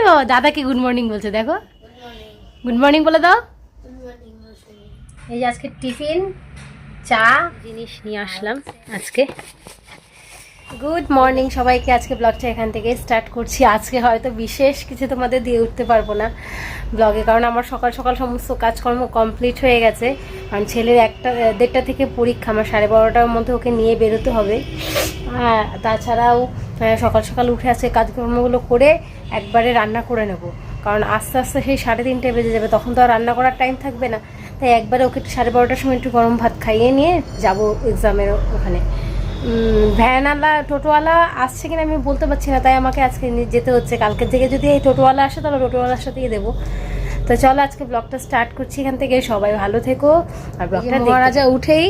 বাবা দাদাকে good morning বলছে, দেখো গুড মর্নিং বলে দাও। এই যে আজকে টিফিন চা জিনিস নিয়ে আসলাম আজকে। গুড মর্নিং সবাইকে। আজকে ব্লগটা এখান থেকে স্টার্ট করছি। আজকে হয়তো বিশেষ কিছু তোমাদের দিয়ে উঠতে পারবো না ব্লগে, কারণ আমার সকাল সকাল সমস্ত কাজকর্ম কমপ্লিট হয়ে গেছে। কারণ ছেলের 1টা থেকে পরীক্ষা, আমার 12:30টার মধ্যে ওকে নিয়ে বেরোতে হবে। তাছাড়াও সকাল সকাল উঠে আজকে কাজকর্মগুলো করে একবারে রান্না করে নেব, কারণ আস্তে আস্তে সেই 3:30 বেজে যাবে, তখন তো আর রান্না করার টাইম থাকবে না। তাই একবারে ওকে 12:30টার সময় একটু গরম ভাত খাইয়ে নিয়ে যাব এক্সামের ওখানে। ভ্যানওয়ালা টোটোওয়ালা আসছে কিনা আমি বলতে পারছি না, তাই আমাকে আজকে যেতে হচ্ছে। কালকের থেকে যদি এই টোটোওয়ালা আসে তাহলে টোটোওয়ালার সাথেই দেবো। তো চলো আজকে ব্লগটা স্টার্ট করছি এখান থেকে। সবাই ভালো থেকো। আর ব্লগটা মহারাজা উঠেই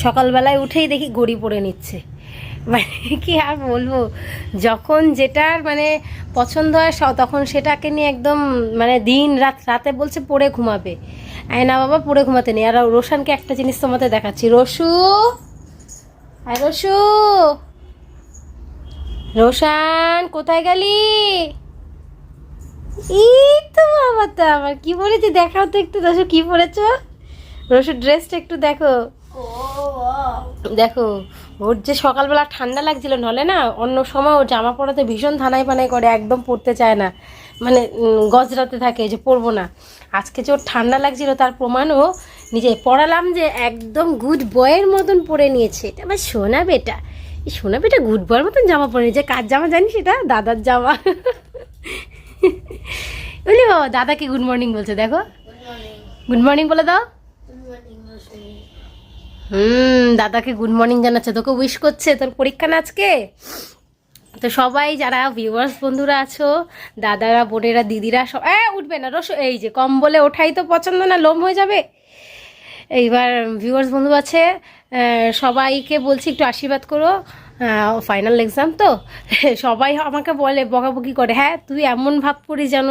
সকালবেলায় উঠেই দেখি গড়ি পড়ে নিচ্ছে। মানে কি আর বলবো, যখন যেটার মানে পছন্দ হয় তখন সেটাকে নিয়ে একদম মানে দিন রাতে বলছে পড়ে ঘুমাবে। না বাবা পড়ে ঘুমাতে নেই। আর রোশানকে একটা জিনিস তোমাদের দেখাচ্ছি। রসু, আর রসু, রোশান কোথায় গেলি? এই তো বাবা, তো আমার কি পরেছি দেখাও তো একটু। রসু কি পরেছ? রসুর ড্রেসটা একটু দেখো। দেখো ওর যে সকালবেলা ঠান্ডা লাগছিল, নলে না অন্য সময় ও জামা পরাতে ভীষণ ধানাই পানাই করে, একদম পরতে চায় না, মানে গজরাতে থাকে যে পরবো না। আজকে যে ওর ঠান্ডা লাগছিল তার প্রমাণও নিজে পরালাম যে একদম গুড বয়ের মতন পরে নিয়েছে। এটা আমার সোনা বেটা, এই সোনা বেটা গুড বয়ের মতন জামা পরে নিয়েছে। কার জামা জানিস? এটা দাদার জামা। বুঝলি বাবা দাদাকে গুড মর্নিং বলছে, দেখো গুড মর্নিং বলে দাও। দাদাকে গুড মর্নিং জানাচ্ছে, তোকে উইশ করছে, তোর পরীক্ষা না আজকে। তো সবাই যারা ভিউয়ার্স বন্ধুরা আছো, দাদারা বোনেরা দিদিরা সব উঠবে না রসু, এই যে কম্বলে ওঠাই তো পছন্দ না, লোম হয়ে যাবে। এইবার ভিউয়ার্স বন্ধু আছে, সবাইকে বলছি একটু আশীর্বাদ করো। ফাইনাল এক্সাম তো সবাই আমাকে বলে, বকাবকি করে, হ্যাঁ তুই এমন ভাব করিস যেন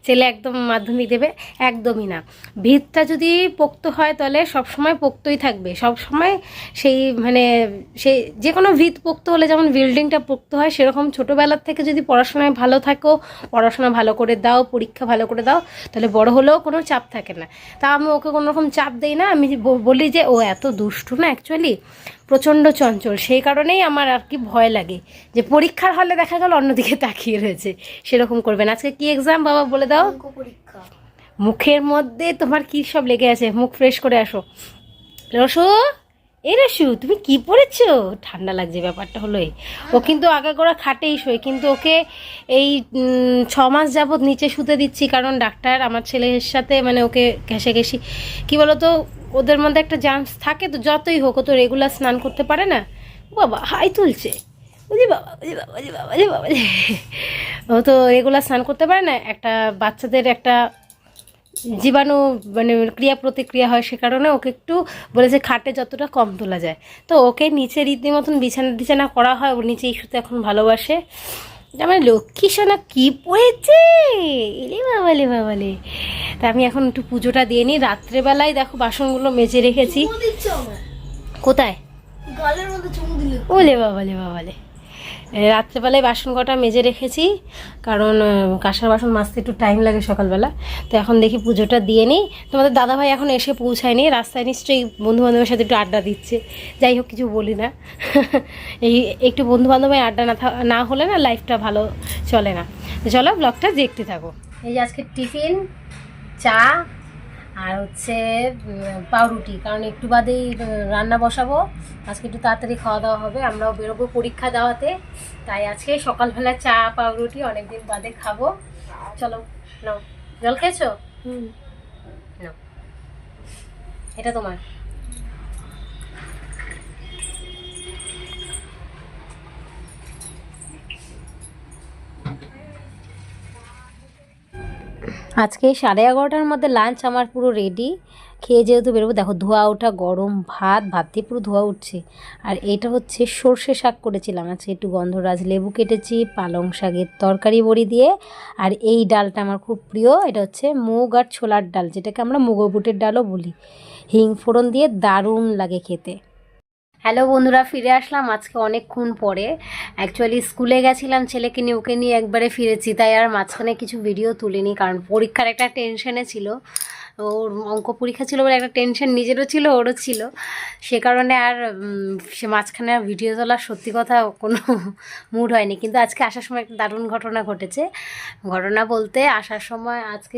ছেলে একদম মাধ্যমিক দেবে। একদমই না। ভিতটা যদি পোক্ত হয় তাহলে সবসময় পোক্তই থাকবে, সবসময় সেই মানে সেই যে কোনো ভিত পোক্ত হলে যেমন বিল্ডিংটা পোক্ত হয়, সেরকম ছোটোবেলার থেকে যদি পড়াশোনায় ভালো থাকো, পড়াশোনা ভালো করে দাও, পরীক্ষা ভালো করে দাও, তাহলে বড় হলেও কোনো চাপ থাকে না। তা আমি ওকে কোনো রকম চাপ দিই না। আমি বলি যে ও এত দুষ্টু না, অ্যাকচুয়ালি প্রচণ্ড চঞ্চল, সেই কারণেই আমার আর কি ভয় লাগে যে পরীক্ষার হলে দেখা গেল অন্যদিকে তাকিয়ে রয়েছে। সেরকম করবেন। আজকে কি এক্সাম বাবা বলে দাও? পরীক্ষা। মুখের মধ্যে তোমার কি সব লেগে আছে? মুখ ফ্রেশ করে আসো। রসু, এই রসু তুমি কি পড়েছো? ঠান্ডা লাগছে, ব্যাপারটা হলো এই। ও কিন্তু আগাগোড়া খাটেই শোয়, কিন্তু ওকে এই 6 মাস যাবৎ নিচে শুতে দিচ্ছি, কারণ ডাক্তার আমার ছেলের সাথে মানে ওকে ঘেঁষাঘেঁষি কী বলো তো, ওদের মধ্যে একটা জার্মস থাকে, তো যতই হোক ও তো রেগুলার স্নান করতে পারে না। বাবা হাই তুলছে, বুঝি বাবা, বুঝি বাবা, বুঝি বাবা, বুঝি বাবা, ও তো রেগুলার স্নান করতে পারে না। একটা বাচ্চাদের একটা জীবাণু মানে ক্রিয়া প্রতিক্রিয়া হয়, সে কারণে ওকে একটু বলেছে খাটে যতটা কম তোলা যায়। তো ওকে নিচে রীতিমতন বিছানা করা হয়, ও নিচেই শুতে এখন ভালোবাসে। আমার লক্ষ্মী সোনা কি পড়েছে, এলে বাবালে বাবালে। তা আমি এখন একটু পুজোটা দিয়ে নিই। রাত্রেবেলায় দেখো বাসনগুলো মেজে রেখেছি। কোথায়? ওলে বাবালে বাবালে। রাত্রেবেলায় বাসন কটা মেজে রেখেছি, কারণ কাঁসার বাসন মাজতে একটু টাইম লাগে সকালবেলা। তো এখন দেখি পুজোটা দিয়ে নিই। তোমাদের দাদাভাই এখন এসে পৌঁছায়নি, রাস্তায় নিশ্চয়ই বন্ধুবান্ধবের সাথে একটু আড্ডা দিচ্ছে। যাই হোক কিছু বলি না। এই একটু বন্ধুবান্ধবের আড্ডা না হলে না লাইফটা ভালো চলে না। তো চলো ব্লগটা দেখতে থাকো। এই যে আজকে টিফিন চা আর হচ্ছে পাউরুটি, কারণ একটু বাদেই রান্না বসাবো। আজকে একটু তাড়াতাড়ি খাওয়া দাওয়া হবে, আমরাও বেরোবো পরীক্ষা দেওয়াতে। তাই আজকে সকালবেলা চা পাউরুটি অনেকদিন বাদে খাবো। চলো নাও, জল খেয়েছো? নাও, এটা তোমার। আজকে 11:30টার মধ্যে লাঞ্চ আমার পুরো রেডি। খেয়ে যেহেতু বেরোবো, দেখো ধোয়া ওঠা গরম ভাত দিয়ে পুরো ধোয়া উঠছে। আর এটা হচ্ছে সর্ষে শাক করেছিলাম আজকে, একটু গন্ধরাজ লেবু কেটেছি, পালং শাকের তরকারি বড়ি দিয়ে। আর এই ডালটা আমার খুব প্রিয়, এটা হচ্ছে মুগ আর ছোলার ডাল, যেটাকে আমরা মুগো বুটের ডালও বলি। হিং ফোড়ন দিয়ে দারুণ লাগে খেতে। হ্যালো বন্ধুরা, ফিরে আসলাম আজকে অনেকক্ষণ পরে। অ্যাকচুয়ালি স্কুলে গেছিলাম ছেলেকে নিয়ে, ওকে নিয়ে একবারে ফিরেছি, তাই আর মাঝখানে কিছু ভিডিও তুলিনি, কারণ পরীক্ষার একটা টেনশনে ছিল। ওর অঙ্ক পরীক্ষা ছিল বলে একটা টেনশন নিজেরও ছিল, ওরও ছিল। সে কারণে আর সে মাঝখানে আর ভিডিও তোলার সত্যি কথা কোনো মুড হয়নি। কিন্তু আজকে আসার সময় একটা দারুণ ঘটনা ঘটেছে। ঘটনা বলতে আসার সময় আজকে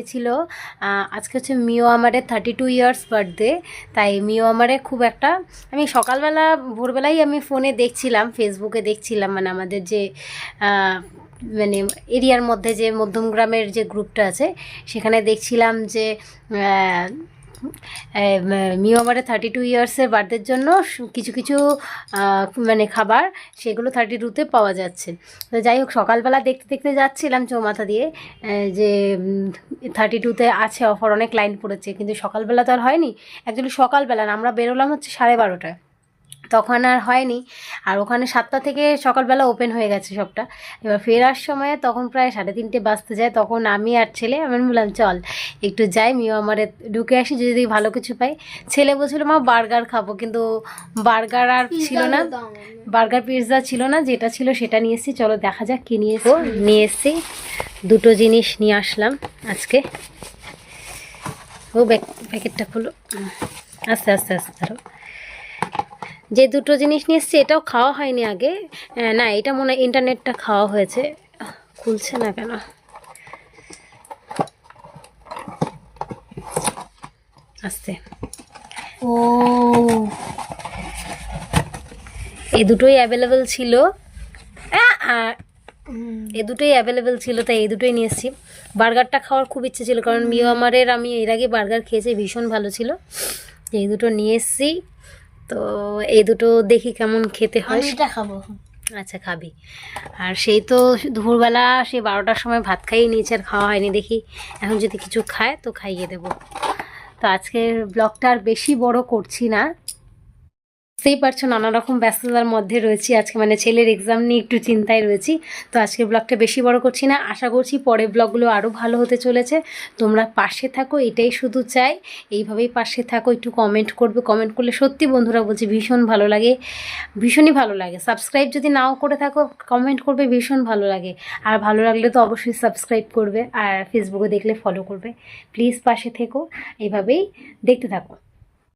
হচ্ছে মিও আমারের 32 ইয়ার্স বার্থডে। তাই মিও আমারে খুব একটা, আমি সকালবেলা ভোরবেলাই আমি ফোনে দেখছিলাম, ফেসবুকে দেখছিলাম, মানে আমাদের যে মানে এরিয়ার মধ্যে যে মধ্যমগ্রামের যে গ্রুপটা আছে সেখানে দেখছিলাম যে মিও আমারে 32 ইয়ার্সের বার্থডের জন্য কিছু কিছু মানে খাবার সেগুলো 32তে পাওয়া যাচ্ছে। তো যাই হোক, সকালবেলা দেখতে দেখতে যাচ্ছিলাম চৌমাথা দিয়ে যে 32তে আছে অফার, অনেক লাইন পড়েছে, কিন্তু সকালবেলা তো আর হয়নি। অ্যাকচুয়ালি সকালবেলা না, আমরা বেরোলাম হচ্ছে 12:30টায়, তখন আর হয়নি। আর ওখানে 7টা থেকে সকালবেলা ওপেন হয়ে গেছে সবটা। এবার ফেরার সময় তখন প্রায় 3:30 বাজতে যায়, তখন আমি আর ছেলে আমি বললাম চল একটু যাই মিও আমারে ঢুকে আসি, যদি ভালো কিছু পাই। ছেলে বলছিল মা বার্গার খাবো, কিন্তু বার্গার আর ছিল না, বার্গার পিৎজা ছিল না, যেটা ছিল সেটা নিয়ে এসেছি। চলো দেখা যাক কী নিয়ে এসেছি। দুটো জিনিস নিয়ে আসলাম আজকে। ও প্যাকেটটা খুলো, আস্তে আস্তে আস্তে ধরো। যে দুটো জিনিস নিয়ে এসেছি এটাও খাওয়া হয়নি আগে, না এটা মনে হয় ইন্টারনেটটা খাওয়া হয়েছে। খুলছে না কেন? আস্তে। ও, এই দুটোই অ্যাভেলেবেল ছিল, তাই এই দুটোই নিয়ে এসেছি। বার্গারটা খাওয়ার খুব ইচ্ছে ছিল, কারণ মিও আমারের আমি এর আগে বার্গার খেয়েছি, ভীষণ ভালো ছিল। এই দুটো নিয়ে এসেছি, তো এই দুটো দেখি কেমন খেতে হয়। এটা খাবো। আচ্ছা খাবি। আর সেই তো দুপুরবেলা সেই 12টার সময় ভাত খাইয়ে নিয়েছে, আর খাওয়া হয়নি। দেখি এখন যদি কিছু খায় তো খাইয়ে দেবো। তো আজকের ব্লগটা আর বেশি বড় করছি না, বুঝতেই পারছো নানা রকম ব্যস্ততার মধ্যে রয়েছি আজকে, মানে ছেলের এক্সাম নিয়ে একটু চিন্তায় রয়েছি। তো আজকের ব্লগটা বেশি বড় করছি না, আশা করছি পরের ব্লগগুলো আরও ভালো হতে চলেছে। তোমরা পাশে থাকো, এটাই শুধু চাই, এইভাবেই পাশে থাকো। একটু কমেন্ট করবে, কমেন্ট করলে সত্যি বন্ধুরা বলছি ভীষণ ভালো লাগে, ভীষণই ভালো লাগে। সাবস্ক্রাইব যদি নাও করে থাকো কমেন্ট করবে, ভীষণ ভালো লাগে। আর ভালো লাগলে তো অবশ্যই সাবস্ক্রাইব করবে, আর ফেসবুকে দেখলে ফলো করবে। প্লিজ পাশে থেকো, এইভাবেই দেখতে থাকো।